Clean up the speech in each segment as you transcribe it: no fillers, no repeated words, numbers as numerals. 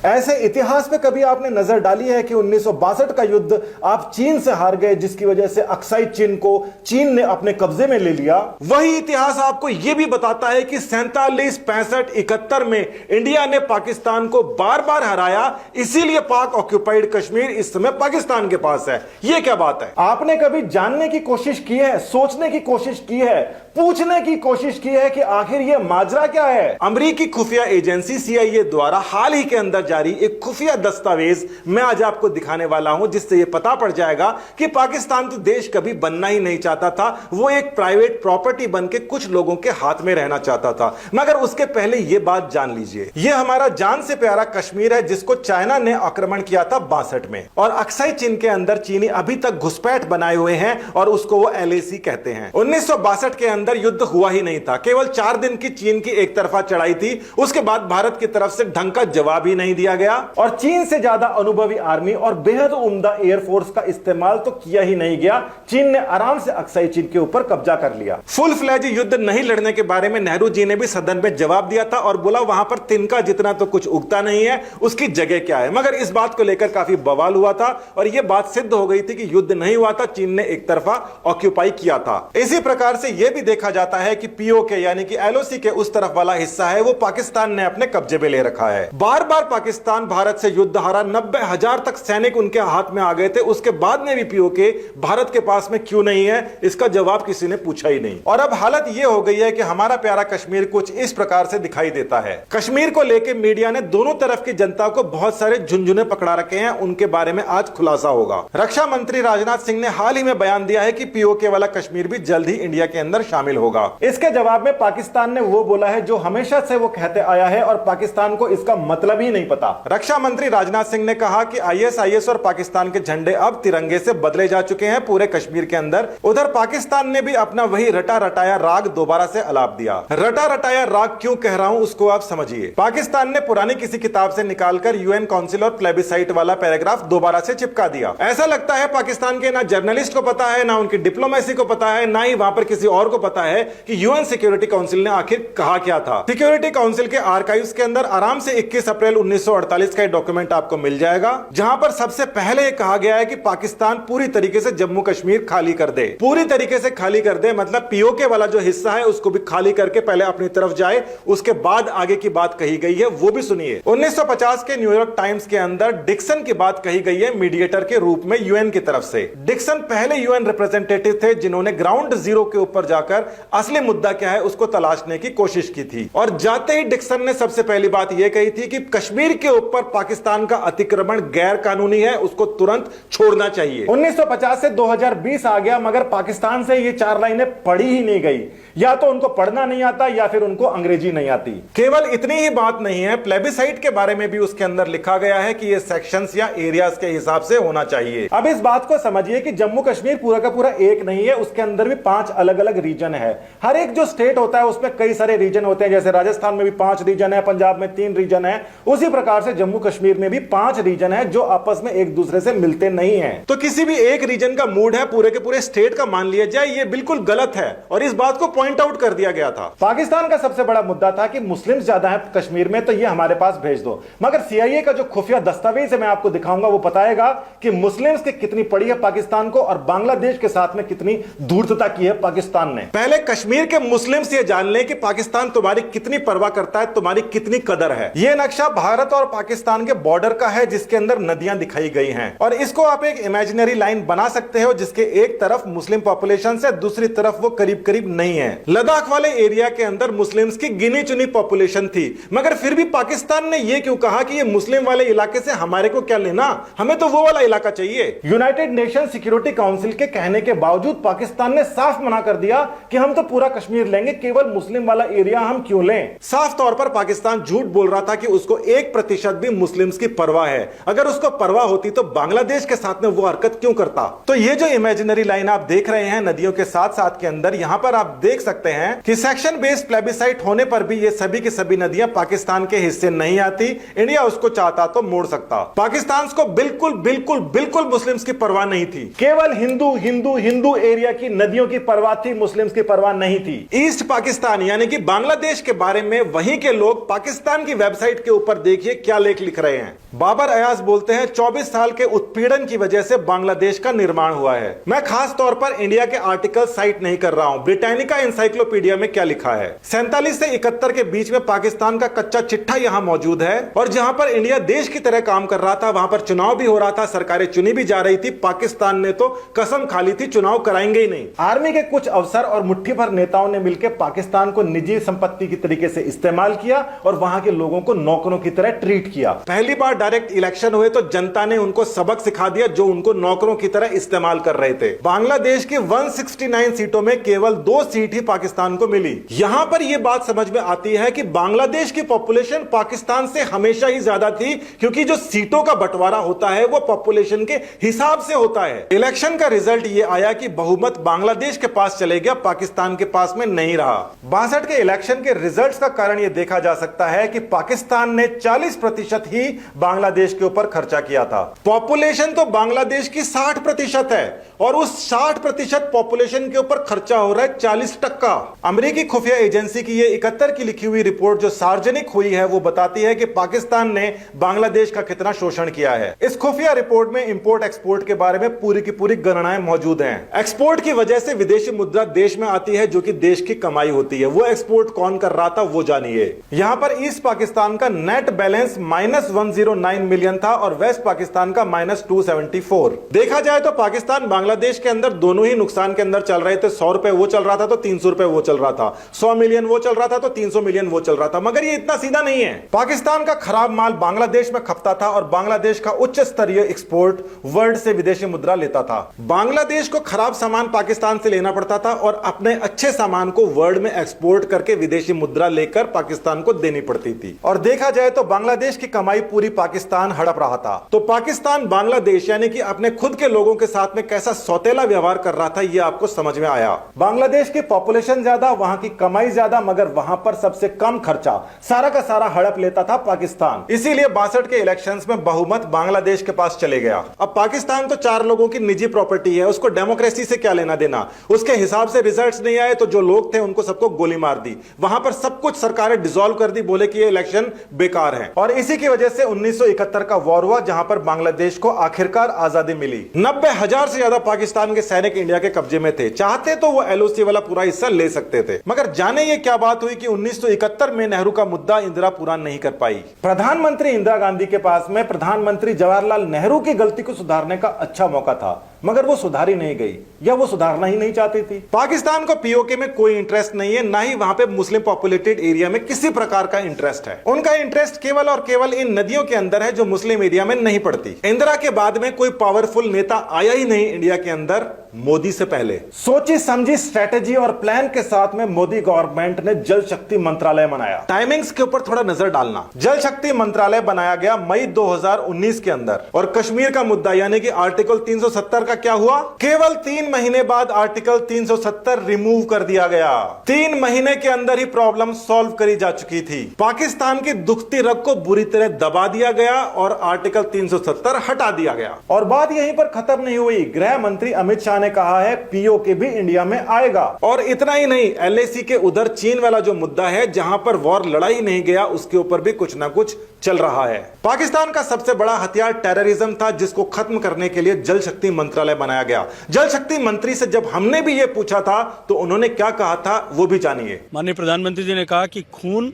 ऐसे इतिहास पे कभी आपने नजर डाली है कि 1962 का युद्ध आप चीन से हार गए, जिसकी वजह से अक्साई चीन को चीन ने अपने कब्जे में ले लिया। वही इतिहास आपको यह भी बताता है कि 47, 65, 71 में इंडिया ने पाकिस्तान को बार बार हराया, इसीलिए पाक ऑक्यूपाइड कश्मीर इस समय पाकिस्तान के पास है। यह क्या बात है? आपने कभी जानने की कोशिश की है, सोचने की कोशिश की है, पूछने की कोशिश की है कि आखिर यह माजरा क्या है? अमेरिकी खुफिया एजेंसी CIA द्वारा हाल ही के अंदर जारी एक खुफिया दस्तावेज मैं आज आपको दिखाने वाला हूं, जिससे यह पता पड़ जाएगा कि पाकिस्तान तो देश कभी बनना ही नहीं चाहता था, वो एक प्राइवेट प्रॉपर्टी बन के कुछ लोगों के हाथ में रहना चाहता था। मगर उसके पहले यह बात जान लीजिए, यह हमारा जान से प्यारा कश्मीर है, जिसको चाइना ने आक्रमण किया था 62 में, और अक्साई चीन के अंदर चीनी अभी तक घुसपैठ बनाए हुए हैं और उसको वो LAC कहते हैं। 1962 के अंदर युद्ध हुआ ही नहीं था, केवल 4 दिन की चीन की एक तरफा चढ़ाई थी। उसके बाद भारत की तरफ से ढंग का जवाब ही नहीं दिया गया और चीन से ज्यादा अनुभवी आर्मी और बेहद उम्दा एयरफोर्स का इस्तेमाल तो किया ही नहीं गया। चीन ने आराम से अक्साई चीन के ऊपर कब्जा कर लिया। फुल फ्लैज युद्ध नहीं लड़ने के बारे में नेहरू जी ने भी सदन में जवाब दिया था और बोला वहां पर तिनका जितना तो कुछ उगता नहीं है, उसकी जगह क्या है। मगर इस बात को लेकर काफी बवाल हुआ था और यह बात सिद्ध हो गई थी कि युद्ध नहीं हुआ था, चीन ने एक तरफा ऑक्यूपाई किया था। इसी प्रकार से यह भी देखा जाता है कि POK यानी कि LOC के उस तरफ वाला हिस्सा है वो पाकिस्तान ने अपने कब्जे में ले रखा है। बार बार पाकिस्तान भारत से युद्ध हारा, 90,000 तक सैनिक उनके हाथ में आ गए थे, उसके बाद में भी POK भारत के पास में क्यों नहीं है, इसका जवाब किसी ने पूछा ही नहीं। और अब हालत यह हो गई है कि हमारा प्यारा कश्मीर कुछ इस प्रकार से दिखाई देता है। कश्मीर को लेकर मीडिया ने दोनों तरफ की जनता को बहुत सारे झुंझुने पकड़ा रखे हैं, उनके बारे में आज खुलासा होगा। रक्षा मंत्री राजनाथ सिंह ने हाल ही में बयान दिया है कि POK वाला कश्मीर भी जल्द ही इंडिया के अंदर शामिल होगा। इसके जवाब में पाकिस्तान ने वो बोला है जो हमेशा से वो कहते आया है और पाकिस्तान को इसका मतलब ही नहीं पता। रक्षा मंत्री राजनाथ सिंह ने कहा कि ISIS और पाकिस्तान के झंडे अब तिरंगे से बदले जा चुके हैं पूरे कश्मीर के अंदर। उधर पाकिस्तान ने भी अपना वही रटा रटाया राग दोबारा से अलाप दिया। रटा रटाया राग क्यों कह रहा हूं उसको आप समझिए। पाकिस्तान ने पुरानी किसी किताब से निकालकर UN काउंसिल और प्लेबिसाइट वाला पैराग्राफ दोबारा से चिपका दिया। ऐसा लगता है पाकिस्तान के ना जर्नलिस्ट को पता है, ना उनकी डिप्लोमेसी को पता है, ना ही वहां पर किसी और को पता है कि UN सिक्योरिटी काउंसिल ने आखिर कहा क्या था। सिक्योरिटी काउंसिल के आर्काइव्स के अंदर आराम से 21 अप्रैल 1948 का डॉक्यूमेंट आपको मिल जाएगा, जहां पर सबसे पहले कहा गया है कि पाकिस्तान पूरी तरीके से जम्मू कश्मीर खाली कर दे। पूरी तरीके से खाली कर दे मतलब POK वाला जो हिस्सा है उसको भी खाली करके पहले अपनी तरफ जाए, उसके बाद आगे की बात कही गई है वो भी सुनिए। 1950 के न्यूयॉर्क टाइम्स के अंदर डिक्सन की बात कही गई है मीडिएटर के रूप में UN की तरफ से। डिक्सन पहले UN रिप्रेजेंटेटिव थे जिन्होंने ग्राउंड जीरो के ऊपर जाकर असली मुद्दा क्या है उसको तलाशने की कोशिश की थी। और जाते ही डिक्सन ने सबसे पहली बात यह कही थी कि कश्मीर के ऊपर पाकिस्तान का अतिक्रमण गैर कानूनी है, उसको तुरंत छोड़ना चाहिए। 1950 से 2020 आ गया मगर पाकिस्तान से ये 4 लाइनें पढ़ी ही नहीं गई। या तो उनको पढ़ना नहीं आता या फिर उनको अंग्रेजी नहीं आती। केवल इतनी ही बात नहीं है, प्लेबिसाइट के बारे में भी उसके अंदर लिखा गया है कि ये सेक्शंस या एरियाज के हिसाब से होना चाहिए। अब इस बात को समझिए कि जम्मू कश्मीर पूरा का पूरा एक नहीं है, उसके अंदर भी 5 अलग अलग रीजन है। हर एक जो स्टेट होता है उसमें कई सारे रीजन होते हैं, जैसे राजस्थान में भी 5 रीजन है, पंजाब में 3 रीजन है, उसी प्रकार से जम्मू कश्मीर में भी 5 रीजन है जो आपस में एक दूसरे से मिलते नहीं है। तो किसी भी एक रीजन का मूड है पूरे के पूरे स्टेट का मान लिया जाए, ये बिल्कुल गलत है और इस बात को पॉइंट आउट कर दिया गया था। पाकिस्तान का सबसे बड़ा मुद्दा था कि मुस्लिम ज्यादा है कश्मीर में, तो ये हमारे पास भेज दो। मगर CIA का जो खुफिया दस्तावेज है मैं आपको दिखाऊंगा, वो बताएगा कि मुस्लिम्स की कितनी पड़ी है पाकिस्तान को और बांग्लादेश के साथ में कितनी धूर्तता की है पाकिस्तान ने। पहले कश्मीर के मुस्लिम्स ये जान ले कि पाकिस्तान तुम्हारी कितनी परवाह करता है, तुम्हारी कितनी कदर है। ये नक्शा भारत और पाकिस्तान के बॉर्डर का है जिसके अंदर नदियां दिखाई गई हैं और इसको आप एक इमेजिनरी लाइन बना सकते हो जिसके एक तरफ मुस्लिम पॉपुलेशन से दूसरी तरफ वो करीब करीब नहीं है। लद्दाख वाले एरिया के अंदर मुस्लिम्स की गिनी चुनी पॉपुलेशन थी, मगर फिर भी पाकिस्तान ने यह क्यों कहा कि ये मुस्लिम वाले इलाके से हमारे को क्या लेना, हमें तो वो वाला इलाका चाहिए। यूनाइटेड नेशन सिक्योरिटी काउंसिल के कहने के बावजूद पाकिस्तान ने साफ मना कर दिया कि हम तो पूरा कश्मीर लेंगे, केवल मुस्लिम वाला एरिया हम क्यों लें। साफ तौर पर पाकिस्तान झूठ बोल रहा था कि उसको 1% भी मुस्लिम्स की परवाह है। अगर उसको परवाह होती तो बांग्लादेश के साथ में वो हरकत क्यों करता। तो ये जो इमेजिनरी लाइन आप देख रहे हैं नदियों के साथ साथ के अंदर, यहां पर आप देख सकते हैं कि सेक्शन बेस्ड प्लेबिसाइट होने पर भी ये सभी की सभी नदियां पाकिस्तान के हिस्से नहीं आती। इंडिया उसको चाहता तो मोड़ सकता। पाकिस्तान को बिल्कुल बिल्कुल बिल्कुल मुस्लिम्स की परवाह नहीं थी, केवल हिंदू हिंदू हिंदू एरिया की नदियों की परवाह थी, मुस्लिम्स उसकी परवाह नहीं थी। ईस्ट पाकिस्तान यानी कि बांग्लादेश के बारे में वहीं के लोग पाकिस्तान की वेबसाइट के ऊपर देखिए क्या लेख लिख रहे हैं। बाबर अयाज बोलते हैं 24 साल के उत्पीड़न की वजह से बांग्लादेश का निर्माण हुआ है। मैं खास तौर पर इंडिया के आर्टिकल साइट नहीं कर रहा हूं, ब्रिटानिका एनसाइक्लोपीडिया में क्या लिखा है। 47 से 71 के बीच में पाकिस्तान का कच्चा चिट्ठा यहां मौजूद है और जहां पर इंडिया देश की तरह काम कर रहा था, वहां पर चुनाव भी हो रहा था, सरकारें चुनी भी जा रही थी। पाकिस्तान ने तो कसम खा ली थी चुनाव कराएंगे ही नहीं। आर्मी के कुछ अफसर और मुट्ठी भर नेताओं ने मिलकर पाकिस्तान को निजी संपत्ति की तरीके से इस्तेमाल किया और वहां के लोगों को नौकरों की तरह ट्रीट किया। पहली बार डायरेक्ट इलेक्शन हुए तो जनता ने उनको सबक सिखा दिया जो उनको नौकरों की तरह इस्तेमाल कर रहे थे। बांग्लादेश की 169 सीटों में केवल 2 सीट ही पाकिस्तान को मिली। यहां पर यह बात समझ में आती है कि बांग्लादेश की पॉपुलेशन पाकिस्तान से हमेशा ही ज्यादा थी, क्योंकि जो सीटों का बंटवारा होता है वो पॉपुलेशन के हिसाब से होता है। इलेक्शन का रिजल्ट ये आया कि बहुमत बांग्लादेश के पास चले गया, पाकिस्तान के पास में नहीं रहा। 62 के इलेक्शन के रिजल्ट्स का कारण यह देखा जा सकता है कि पाकिस्तान ने 40% ही बांग्लादेश के ऊपर खर्चा किया था। पॉपुलेशन तो बांग्लादेश की 60% है और उस 60% पॉपुलेशन के ऊपर खर्चा हो रहा है 40%। अमेरिकी खुफिया एजेंसी की ये 71 की लिखी हुई रिपोर्ट जो सार्वजनिक हुई है वो बताती है कि पाकिस्तान ने बांग्लादेश का कितना शोषण किया है। इस खुफिया रिपोर्ट में इंपोर्ट एक्सपोर्ट के बारे में पूरी की पूरी गणनाएं मौजूद हैं। एक्सपोर्ट की वजह से विदेशी मुद्रा देश में आती है जो कि देश की कमाई होती है। वो एक्सपोर्ट कौन कर रहा था वो जानिए। यहां पर ईस्ट पाकिस्तान का नेट बैलेंस -109 मिलियन था और वेस्ट पाकिस्तान का -274। देखा जाए तो पाकिस्तान बांग्लादेश के अंदर दोनों ही नुकसान के अंदर चल रहे थे। 100 रुपए वो चल रहा था तो 300 रुपए वो चल रहा था, 100 मिलियन वो चल रहा था तो 300 मिलियन वो चल रहा था। मगर ये इतना सीधा नहीं है। पाकिस्तान का खराब माल बांग्लादेश में खपता था और बांग्लादेश का उच्च स्तरीय एक्सपोर्ट वर्ल्ड से विदेशी मुद्रा लेता था। बांग्लादेश को खराब सामान पाकिस्तान से लेना पड़ता था और अपने अच्छे सामान को वर्ल्ड में एक्सपोर्ट करके विदेशी मुद्रा लेकर पाकिस्तान को देनी पड़ती थी। और देखा जाए तो बांग्लादेश की कमाई पूरी पाकिस्तान हड़प रहा था। तो पाकिस्तान बांग्लादेश यानी कि अपने खुद के लोगों के साथ में कैसा सौतेला व्यवहार कर रहा था ये आपको समझ में आया। बांग्लादेश की पॉपुलेशन ज्यादा, वहां की कमाई ज्यादा, मगर वहां पर सबसे कम खर्चा, सारा का सारा हड़प लेता था पाकिस्तान। इसीलिए 62 के इलेक्शंस में बहुमत बांग्लादेश के पास चले गया। अब पाकिस्तान तो 4 लोगों की निजी प्रॉपर्टी है, उसको डेमोक्रेसी से क्या लेना देना। उसके हिसाब से रिजल्ट्स नहीं आए तो जो लोग थे उनको सबको गोली मार दी। वहां पर सब कुछ सरकारें डिसॉल्व कर दी, बोले कि ये इलेक्शन बेकार है। और इसी की वजह से 1971 का वॉर हुआ जहां पर बांग्लादेश को आखिरकार आजादी मिली। 90,000 से ज्यादा पाकिस्तान के सैनिक इंडिया के कब्जे में थे। चाहते तो वो एलओसी वाला पूरा हिस्सा ले सकते थे, मगर जाने ये क्या बात हुई कि 1971 में नेहरू का मुद्दा इंदिरा पूरा नहीं कर पाई। प्रधानमंत्री इंदिरा गांधी के पास में प्रधानमंत्री जवाहरलाल नेहरू की गलती को सुधारने का अच्छा मौका था, मगर वो सुधारी नहीं गई या वो सुधारना ही नहीं चाहती थी। पाकिस्तान को पीओके में कोई इंटरेस्ट नहीं है, ना ही वहां पे मुस्लिम पॉपुलेटेड एरिया में किसी प्रकार का इंटरेस्ट है। उनका इंटरेस्ट केवल और केवल इन नदियों के अंदर है जो मुस्लिम एरिया में नहीं पड़ती। इंदिरा के बाद में कोई पावरफुल नेता आया ही नहीं इंडिया के अंदर मोदी से पहले। सोची समझी स्ट्रेटेजी और प्लान के साथ में मोदी गवर्नमेंट ने जल शक्ति मंत्रालय बनाया। टाइमिंग्स के ऊपर थोड़ा नजर डालना। जल शक्ति मंत्रालय बनाया गया मई 2019 के अंदर और कश्मीर का मुद्दा यानी कि आर्टिकल 370 का क्या हुआ, केवल 3 महीने बाद आर्टिकल 370 रिमूव कर दिया गया। 3 महीने के अंदर ही प्रॉब्लम सॉल्व करी जा चुकी थी। पाकिस्तान की दुखती रग को बुरी तरह दबा दिया गया और आर्टिकल 370 हटा दिया गया। और बात यहीं पर खत्म नहीं हुई। गृह मंत्री अमित शाह ने कहा है पीओके भी इंडिया में आएगा। और इतना ही नहीं, एलएसी के उधर चीन वाला जो मुद्दा है जहां पर वॉर लड़ाई नहीं गया उसके ऊपर भी कुछ ना कुछ चल रहा है। पाकिस्तान का सबसे बड़ा हथियार टेररिज्म था जिसको खत्म करने के लिए जल शक्ति मंत्रालय बनाया गया। जल शक्ति मंत्री से जब हमने भी ये पूछा था तो उन्होंने क्या कहा था वो भी जानिए। माननीय प्रधानमंत्री जी ने कहा कि खून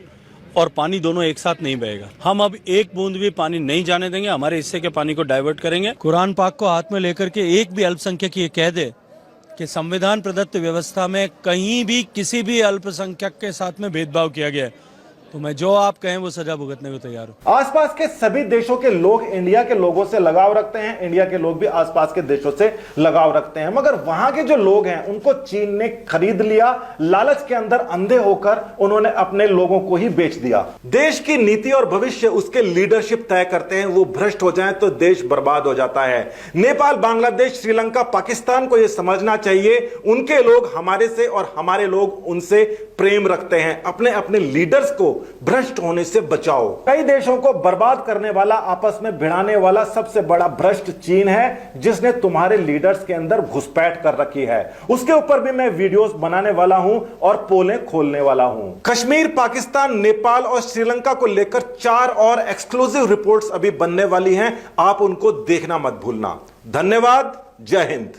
और पानी दोनों एक साथ नहीं बहेगा। हम अब एक बूंद भी पानी नहीं जाने देंगे, हमारे हिस्से के पानी को डाइवर्ट करेंगे। कुरान पाक को हाथ में लेकर के एक भी अल्पसंख्यक ये कह दे कि संविधान प्रदत्त व्यवस्था में कहीं भी किसी भी अल्पसंख्यक के साथ में भेदभाव किया गया है तो मैं जो आप कहें वो सजा भुगतने को तैयार हूं। आसपास के सभी देशों के लोग इंडिया के लोगों से लगाव रखते हैं, इंडिया के लोग भी आसपास के देशों से लगाव रखते हैं, मगर वहां के जो लोग हैं उनको चीन ने खरीद लिया। लालच के अंदर अंधे होकर उन्होंने अपने लोगों को ही बेच दिया। देश की नीति और भविष्य उसके लीडरशिप तय करते हैं। वो भ्रष्ट हो जाए तो देश बर्बाद हो जाता है। नेपाल, बांग्लादेश, श्रीलंका, पाकिस्तान को यह समझना चाहिए उनके लोग हमारे से और हमारे लोग उनसे प्रेम रखते हैं। अपने अपने लीडर्स को भ्रष्ट होने से बचाओ। कई देशों को बर्बाद करने वाला, आपस में भिड़ाने वाला सबसे बड़ा भ्रष्ट चीन है, जिसने तुम्हारे लीडर्स के अंदर घुसपैठ कर रखी है। उसके ऊपर भी मैं वीडियोस बनाने वाला हूं और पोलें खोलने वाला हूं। कश्मीर, पाकिस्तान, नेपाल और श्रीलंका को लेकर 4 और एक्सक्लूसिव रिपोर्ट्स अभी बनने वाली हैं। आप उनको देखना मत भूलना। धन्यवाद। जय हिंद।